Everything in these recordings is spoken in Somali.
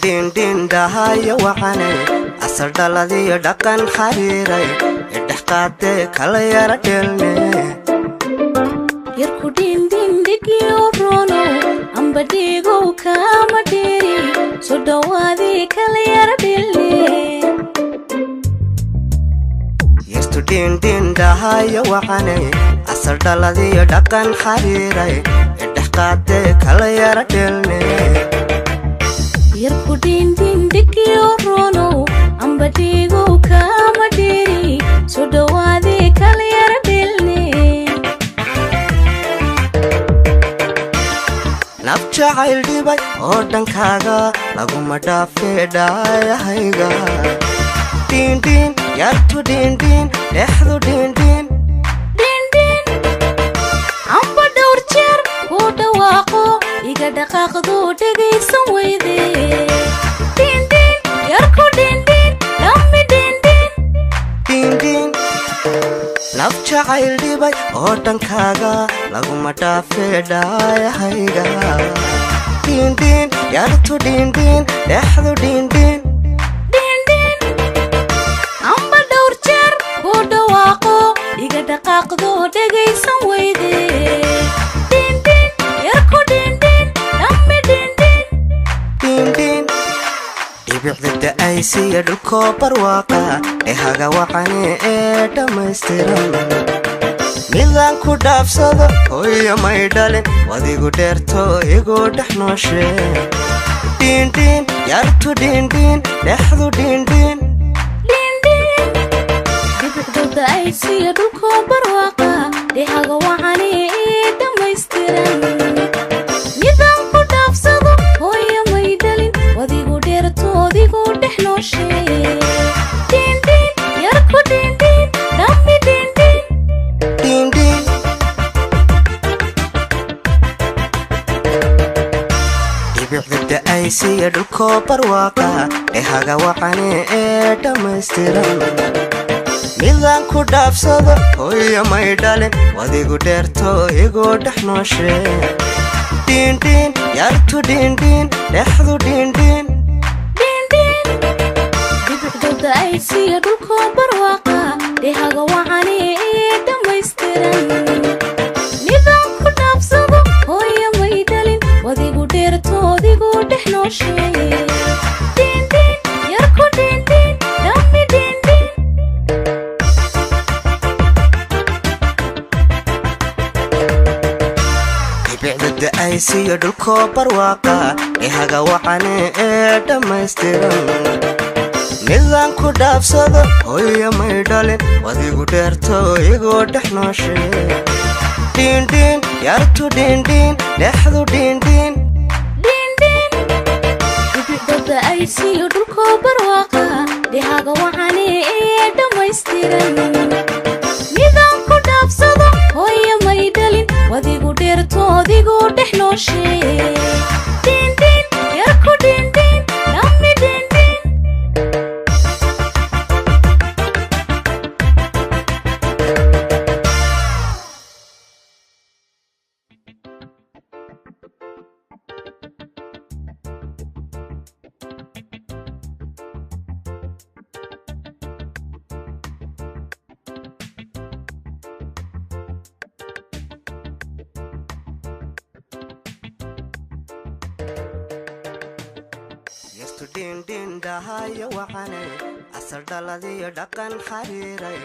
din din dahaya waxane asal daladiyo dhaqan xariiray idhaxqaade kala yara dhelne yarku din din dhigiyo rono amba dhigo kama dheri soo dhawaadi kala yara dhelne yartu din din dahaya waxane asal daladiyo dhaqan xariiray idhaxqaade kala yara dhelne yarku din din dhigiyo rono amba dhigo kama dheri soo dhawaadi kala yara dhelne naf jacayl dhibay oo dhankaaga laguma dhaafee dhaayahayga dindin yartu dindin dhexdu dindin amba dhowr jeer ku dhawaaqo iga dhaqaaqdu dhegaysan weyde yarku dindin dhammi dindin naf jacayl dhibay oo dhankaaga laguma dhaafee dhaayahayga dindin yartu dindin dhexdu dindin amba dhowr jeer ku dhawaaqo iga dhaqaaqdu dhegaysan weyde yarku dindin dhammi dindin dhibicda da'aysiya dhulkoo barwaaqa haga waxane ee dhammaystiran midaan ku dhaafsado hooyo may dhalin wadigu dheerto igu dhex nooshe dindin yartu dindin dhexdu dindin dhibicda aysiya dhulkoo barwaaqa haga waxane ee dhammaystiran midaan ku dhaafsado hooyo may dhalin wadigu dheerto odigu dhex nooshe yarku dindin dhammi dindin dhibicda da'aysiya dhulkoo barwaaqa haga waxane ee dhammaystiran midaan ku dhaafsado hooyo may dhalin wadigu dheerto igu dhex nooshe dindin yartu dindin dhexdu dindin dhibicda aysiya dhulkoo barwaaqa haga waxane ee dhammaystiran midaan ku dhaafsado hooyo may dhalin wadigu dheerto odigu dhex nooshe yarku dindin dhammi dhibicda da'aysiya dhulkoo barwaaqa haga waxane ee dhammaystiran midaan ku dhaafsado hooyo may dhalin wadigu dheerto igu dhex nooshe dindin yartu dindin dhexdu dindin dhibicda aysiya dhulkoo barwaaqa haga waxane ee dhammaystiran midaan ku dhaafsado hooyo may dhalin wadigu dheerto odigu dhex nooshe yarku dindin dhammi yartu dindin dahaya waxane asal daladiyo dhaqan xariiray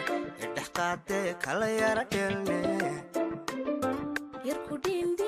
idhaxqaade kala yara dhelne yarku dindin